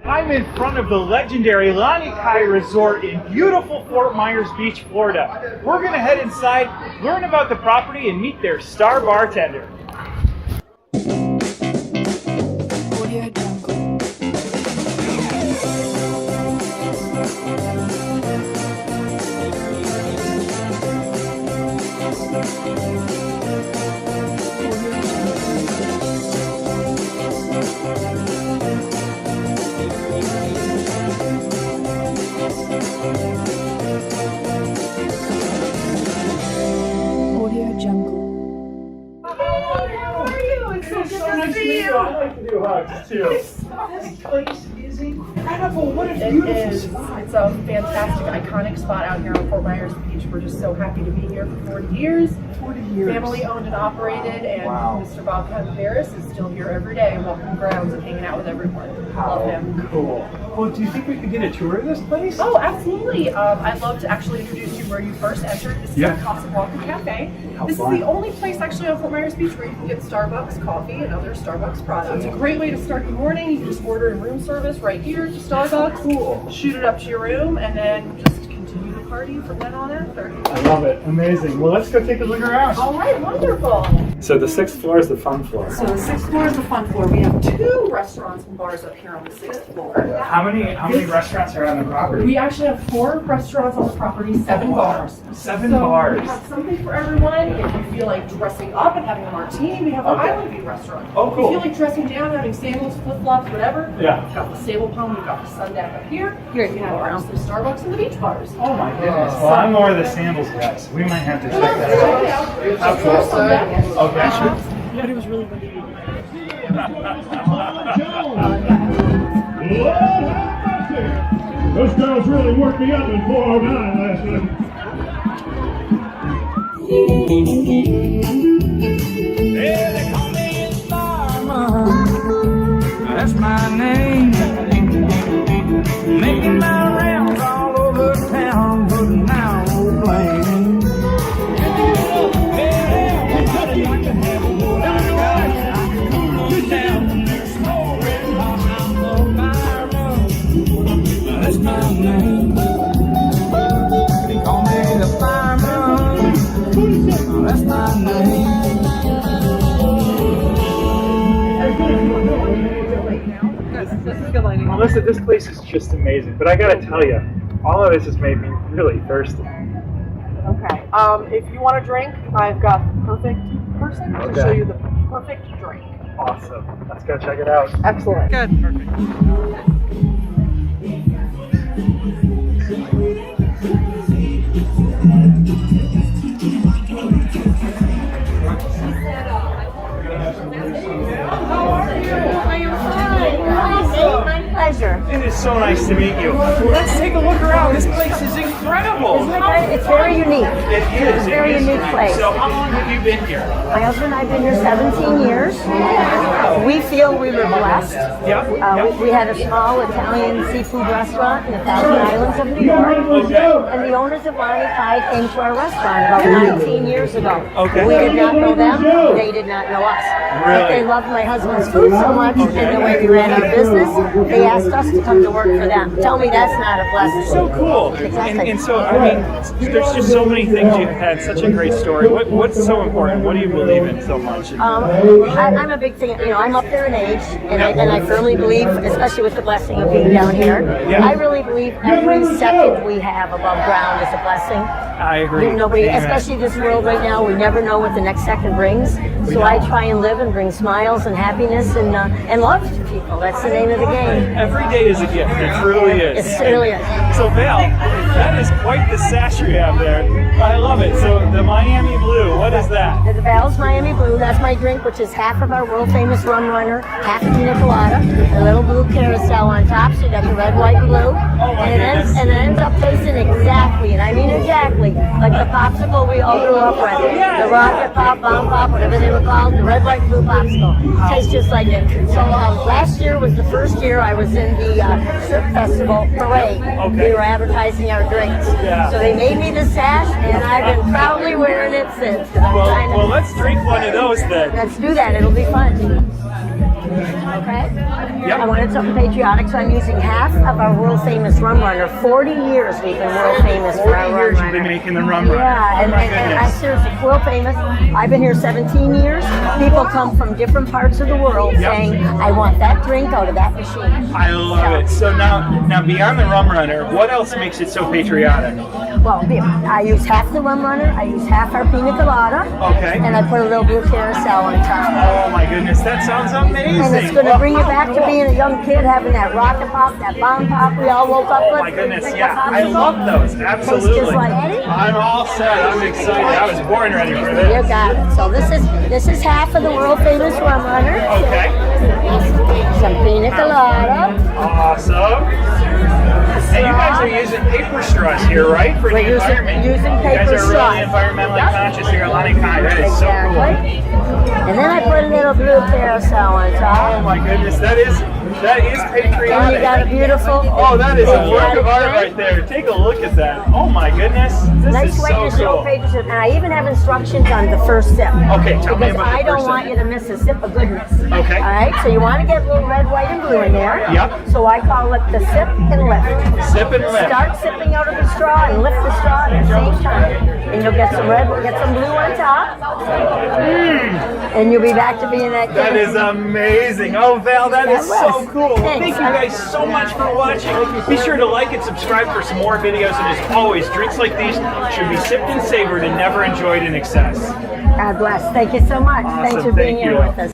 I'm in front of the legendary Lani Kai Resort in beautiful Fort Myers Beach, Florida. We're gonna head inside, learn about the property, and meet their star bartender. I'd like to do hugs too. This place is incredible. What a beautiful spot. It's a fantastic, iconic spot out here on Fort Myers Beach. We're just so happy to be here for 40 years. 40 years. Family owned and operated, and wow. Mr. Bob Cavaris is still here every day, walking the grounds and hanging out with everyone. Love him. Cool. Well, do you think we could get a tour of this place? Oh, absolutely. I'd love to actually introduce you where you first entered. This is the Casablanca Cafe. This is the only place actually on Fort Myers Beach where you can get Starbucks coffee and other Starbucks products. It's a great way to start the morning. You can just order in room service right here to Starbucks. Cool. Shoot it up to your room and then just continue the party from then on after. I love it. Amazing. Well, let's go take a look around. All right, wonderful. So the 6th floor is the fun floor. So the 6th floor is the fun floor. We have 2 restaurants and bars up here on the 6th floor. How many restaurants are on the property? We actually have 4 restaurants on the property, 7 bars. 7 bars. We have something for everyone. If you feel like dressing up and having a martini, we have an Island View restaurant. Oh, cool. If you feel like dressing down, having sandals, flip-flops, whatever, we've got the Sable Palm, we've got the Sun Deck up here. Here you have our Starbucks and the beach bars. Oh my goodness. Well, I'm more of the sandals guy, so we might have to check that out. Okay. But it was really good to be here. Those girls really worked me up in 409 last night. Yeah, they call me Starman. That's my name. Making my rounds all over town, putting down old blame. That's my name. They call me the fireman. That's my name. Melissa, this place is just amazing, but I gotta tell you, all of this has made me really thirsty. Okay. If you want a drink, I've got the perfect person to show you the perfect drink. Awesome. Let's go check it out. Excellent. Good. Perfect. Pleasure. It is so nice to meet you. Let's take a look around. This place is incredible. Isn't it? It's very unique. It is. It's a very unique place. So how long have you been here? My husband and I have been here 17 years. We feel we were blessed. We had a small Italian seafood restaurant in the Thousand Islands of New York. And the owners of Lani Kai came to our restaurant about 19 years ago. We did not know them. They did not know us. But they loved my husband's food so much and the way we ran our business. They asked us to come to work for them. Tell me that's not a blessing. So cool. Exactly. And so, I mean, there's just so many things you've had, such a great story. What's so important? What do you believe in so much? I'm a big fan. You know, I'm up there in age, and I firmly believe, especially with the blessing of being down here, I really believe every second we have above ground is a blessing. I agree. Nobody, especially this world right now, we never know what the next second brings. So I try and live and bring smiles and happiness and love to people. That's the name of the game. Every day is a gift. It truly is. It really is. So Val, that is quite the sash you have there. I love it. So the Miami Blue, what is that? The Val's Miami Blue, that's my drink, which is half of our world famous rum runner, half pina colada, a little blue carousel on top, so you got the red, white, and blue. And it ends up tasting exactly, and I mean exactly, like the popsicle we all grew up with. The rocket pop, bomb pop, whatever they were called, the red, white, blue popsicle. Tastes just like it. So last year was the first year I was in the Surf Festival parade. We were advertising our drinks. So they made me the sash, and I've been proudly wearing it since. Well, let's drink one of those then. Let's do that. It'll be fun. Okay? Yep. I wanted something patriotic, so I'm using half of our world famous rum runner. 40 years we've been world famous for 40 our rum years you've runner. been making the rum runner. Yeah, Oh my and I'm goodness. seriously world famous. I've been here 17 years. People come from different parts of the world Yep. saying, I want that drink out of that machine. I love it. So now beyond the rum runner, what else makes it so patriotic? Well, I use half the rum runner, I use half our pina colada, Okay. and I put a little blue carousel on top. Oh my goodness, that sounds amazing. And it's going to bring you back to being a young kid, having that rocket pop, that bomb pop we all woke up with. Oh my goodness, Drink yeah, a I popsicle. love those, Tastes absolutely. just like Eddie. I'm all set, I'm excited. I was born ready for You this. got it. So this is half of the world famous rum runner. Okay, Some pina colada. awesome. And you guys are using paper straws here, right? For We're the using- environment. using You guys paper are straws. really environmentally Yep. conscious here at Lani Kai. That is so cool. Exactly. And then I put a little blue carousel on Oh top. my goodness, that is patriotic. And you got a beautiful. Oh, that is a work patriotic of art drink. right there. Take a look at that. Oh my goodness, this Nice is way so to show cool. patriotism. And I even have instructions on the first sip. Okay, tell me Because about the I don't first want sip. you to miss a sip of goodness. Okay. All right, so you want to get a little red, white, and blue in there. Yep. So I call it the sip and lift. Sip and lift. Start sipping out of the straw and lift the straw at the same time. And you'll get some red, get some blue on top. And you'll be back to being that kid. That is amazing. Oh, Val, that is That so was. cool. Well, Thanks. thank you guys so much for watching. Be sure to like and subscribe for some more videos. And as always, drinks like these should be sipped and savored and never enjoyed in excess. God bless. Thank you so much. Thanks for Awesome. being Thank here you. with us.